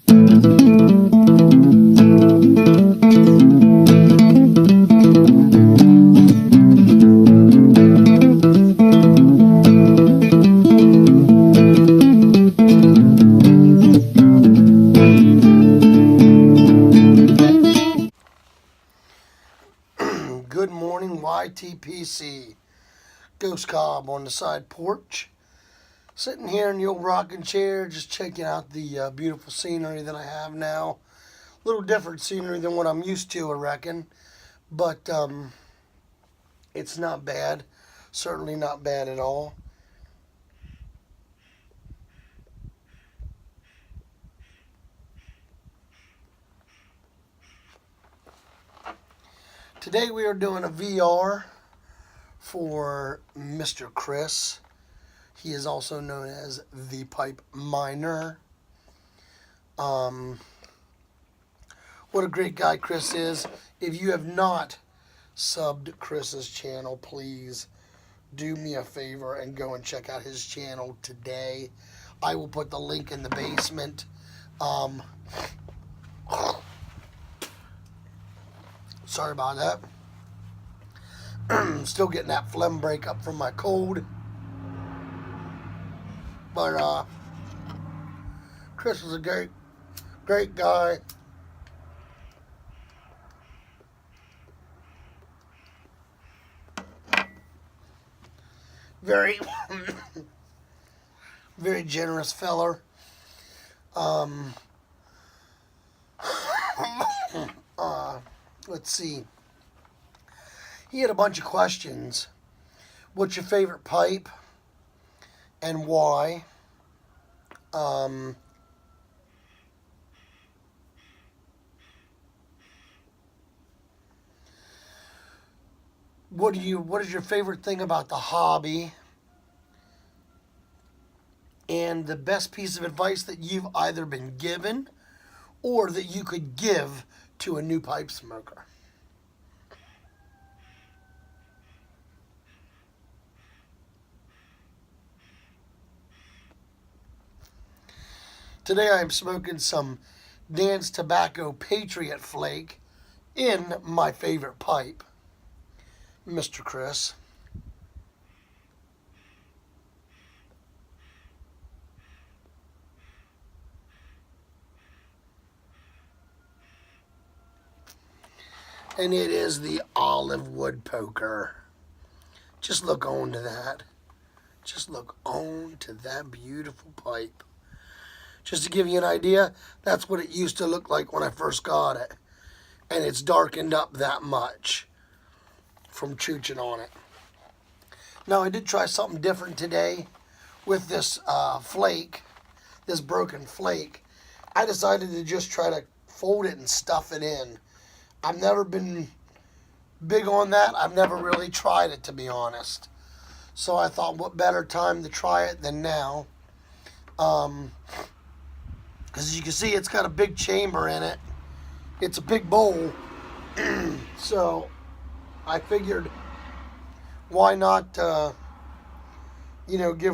Good morning, YTPC. Ghost Cobb on the side porch. Sitting here in the old rocking chair, just checking out the beautiful scenery that I have now. A little different scenery than what I'm used to, I reckon. But it's not bad. Certainly not bad at all. Today we are doing a VR for Mr. Chris. He is also known as the Pipe Miner. What a great guy Chris is. If you have not subbed Chris's channel, please do me a favor and go and check out his channel today. I will put the link in the basement. Sorry about that. Still getting that phlegm break up from my cold. But Chris is a great guy. Very very generous feller. Let's see. He had a bunch of questions. What's your favorite pipe and why? What is your favorite thing about the hobby? And the best piece of advice that you've either been given or that you could give to a new pipe smoker. Today I am smoking some Dan's Tobacco Patriot Flake in my favorite pipe, Mr. Chris. And it is the olive wood poker. Just look on to that. Just look on to that beautiful pipe. Just to give you an idea, that's what it used to look like when I first got it. And it's darkened up that much from chooching on it. Now, I did try something different today with this flake, this broken flake. I decided to just try to fold it and stuff it in. I've never been big on that. I've never really tried it, to be honest. So I thought, what better time to try it than now? Because as you can see, it's got a big chamber in it. It's a big bowl. So I figured, why not, give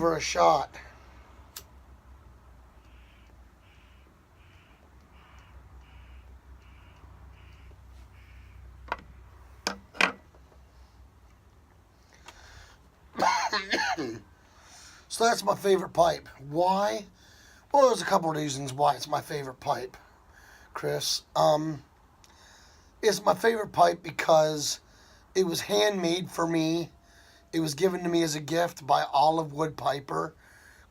her a shot. So that's my favorite pipe. Why? Well, there's a couple of reasons why it's my favorite pipe, Chris. It's my favorite pipe because it was handmade for me. It was given to me as a gift by Olive Wood Piper.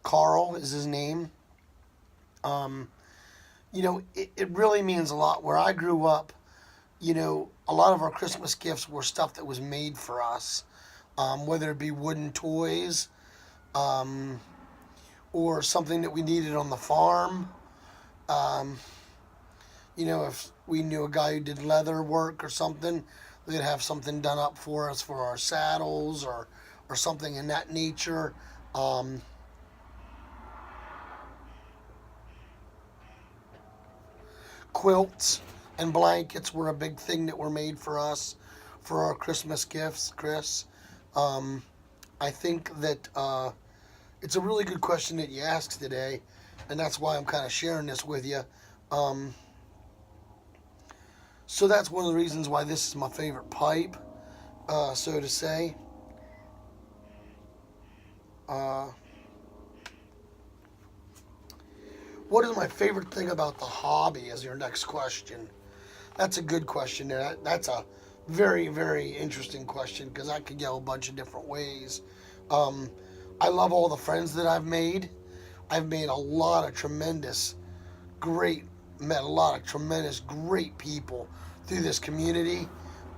Carl is his name. It really means a lot. Where I grew up, a lot of our Christmas gifts were stuff that was made for us. Whether it be wooden toys, or something that we needed on the farm. If we knew a guy who did leather work or something, they'd have something done up for us for our saddles or something in that nature. Quilts and blankets were a big thing that were made for us for our Christmas gifts, Chris. I think that it's a really good question that you asked today, and that's why I'm kind of sharing this with you. Um, so that's one of the reasons why this is my favorite pipe, so to say. Uh, what is my favorite thing about the hobby is your next question. That's a good question. That's a very, very interesting question because I could go a bunch of different ways. Um, I love all the friends that I've made. I've made a lot of met a lot of tremendous, great people through this community.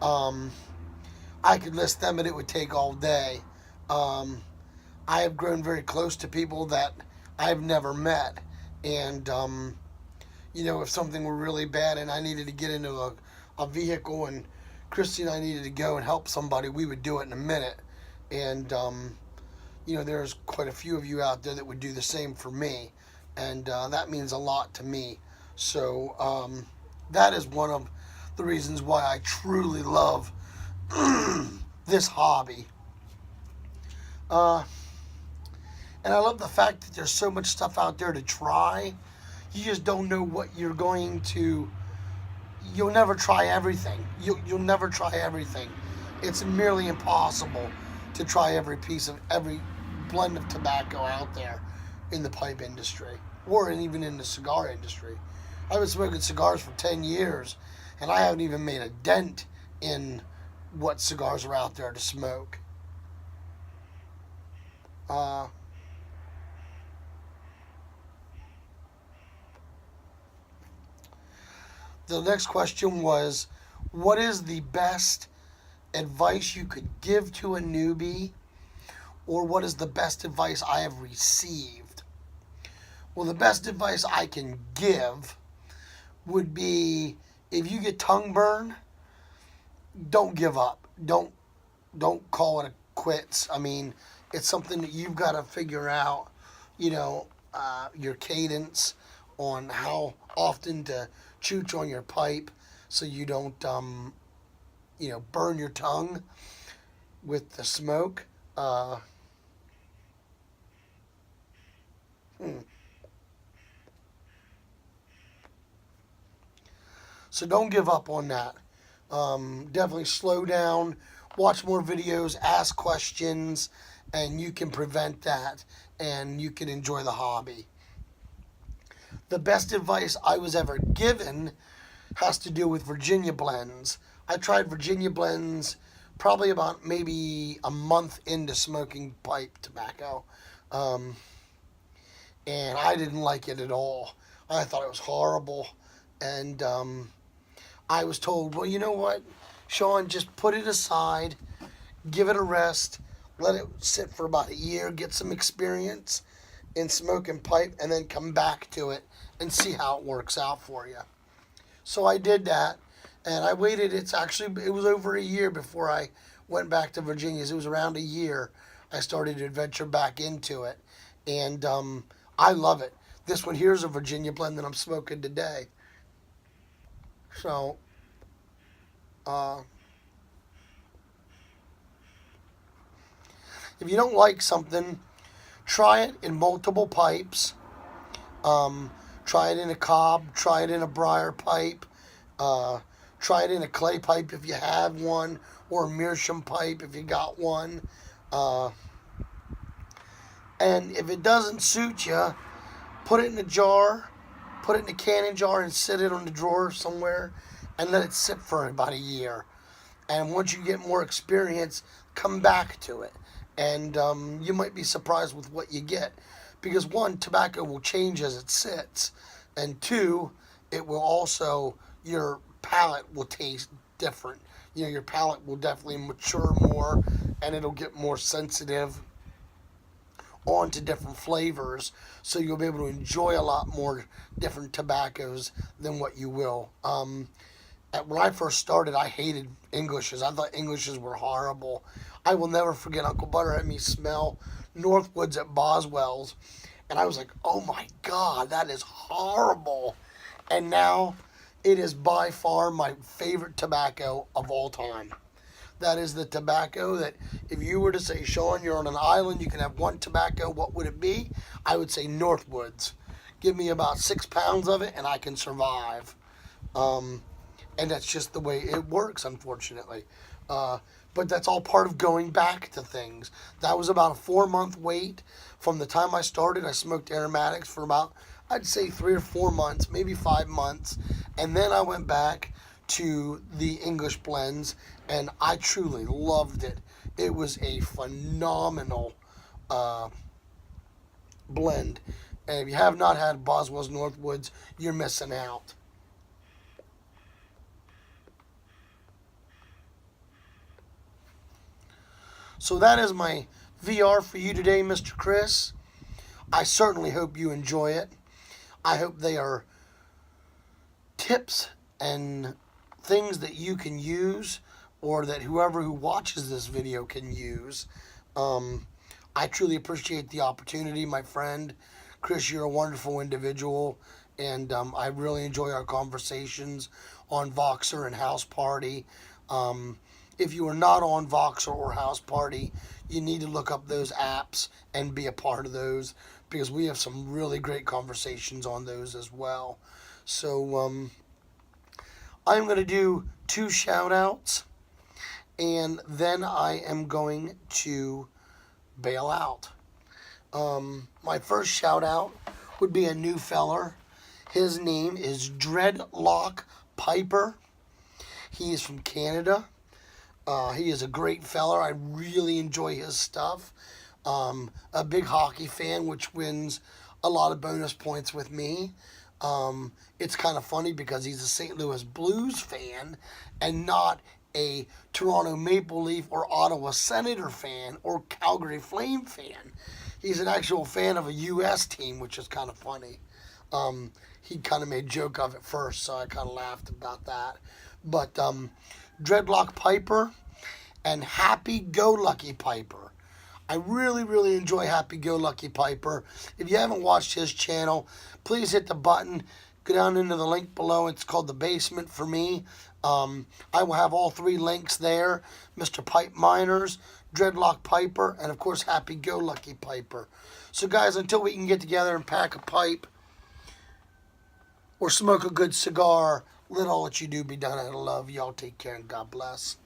Um, I could list them, but it would take all day. Um, I have grown very close to people that I've never met. And, if something were really bad and I needed to get into a vehicle and Christy and I needed to go and help somebody, we would do it in a minute. And, there's quite a few of you out there that would do the same for me. And that means a lot to me. So that is one of the reasons why I truly love this hobby. And I love the fact that there's so much stuff out there to try. You just don't know what you're going to. You'll never try everything. You'll never try everything. It's merely impossible to try every blend of tobacco out there in the pipe industry or even in the cigar industry. I've been smoking cigars for 10 years and I haven't even made a dent in what cigars are out there to smoke. The next question was, what is the best advice you could give to a newbie, or what is the best advice I have received? Well, the best advice I can give would be, if you get tongue burn, don't give up. Don't call it a quits. I mean, it's something that you've got to figure out, your cadence on how often to chooch on your pipe so you don't, burn your tongue with the smoke. So don't give up on that. Definitely slow down, watch more videos, ask questions, and you can prevent that and you can enjoy the hobby. The best advice I was ever given has to do with Virginia blends. I tried Virginia blends probably about maybe a month into smoking pipe tobacco. And I didn't like it at all. I thought it was horrible. And I was told, well, you know what, Sean, just put it aside, give it a rest, let it sit for about a year, get some experience in smoking pipe, and then come back to it and see how it works out for you. So I did that, and I waited. It was over a year before I went back to Virginia's. It was around a year I started to venture back into it, and I love it. This one here is a Virginia blend that I'm smoking today. So, if you don't like something, try it in multiple pipes. Try it in a cob, try it in a briar pipe, try it in a clay pipe if you have one, or a meerschaum pipe if you got one. And if it doesn't suit you, put it in a jar, put it in a canning jar and sit it on the drawer somewhere and let it sit for about a year. And once you get more experience, come back to it. And you might be surprised with what you get. Because one, tobacco will change as it sits. And two, it will also, your palate will taste different. Your palate will definitely mature more and it'll get more sensitive onto different flavors. So you'll be able to enjoy a lot more different tobaccos than what you will. When I first started, I hated Englishes. I thought Englishes were horrible. I will never forget Uncle Butter had me smell Northwoods at Boswell's. And I was like, oh my God, that is horrible. And now it is by far my favorite tobacco of all time. That is the tobacco that if you were to say, Sean, you're on an island, you can have one tobacco, what would it be? I would say Northwoods. Give me about 6 pounds of it and I can survive. And that's just the way it works, unfortunately. But that's all part of going back to things. That was about a 4-month wait from the time I started. I smoked aromatics for about, I'd say 3 or 4 months, maybe 5 months. And then I went back to the English blends, and I truly loved it. It was a phenomenal blend. And if you have not had Boswell's Northwoods, you're missing out. So that is my VR for you today, Mr. Chris. I certainly hope you enjoy it. I hope they are tips and things that you can use, or that whoever who watches this video can use. I truly appreciate the opportunity, my friend. Chris, you're a wonderful individual, and I really enjoy our conversations on Voxer and House Party. If you are not on Voxer or House Party, you need to look up those apps and be a part of those, because we have some really great conversations on those as well. So I'm going to do 2 shout outs, and then I am going to bail out. My first shout out would be a new feller. His name is Dreadlock Piper. He is from Canada. He is a great feller. I really enjoy his stuff. A big hockey fan, which wins a lot of bonus points with me. It's kind of funny because he's a St. Louis Blues fan and not a Toronto Maple Leaf or Ottawa Senator fan or Calgary Flame fan. He's an actual fan of a U.S. team, which is kind of funny. He kind of made a joke of it first, so I kind of laughed about that. But Dreadlock Piper and Happy Go Lucky Piper. I really, really enjoy Happy Go Lucky Piper. If you haven't watched his channel, please hit the button. Go down into the link below. It's called The Basement for me. I will have all 3 links there. Mr. Pipe Miners, Dreadlock Piper, and of course Happy Go Lucky Piper. So guys, until we can get together and pack a pipe or smoke a good cigar, let all that you do be done out of love. Y'all take care and God bless.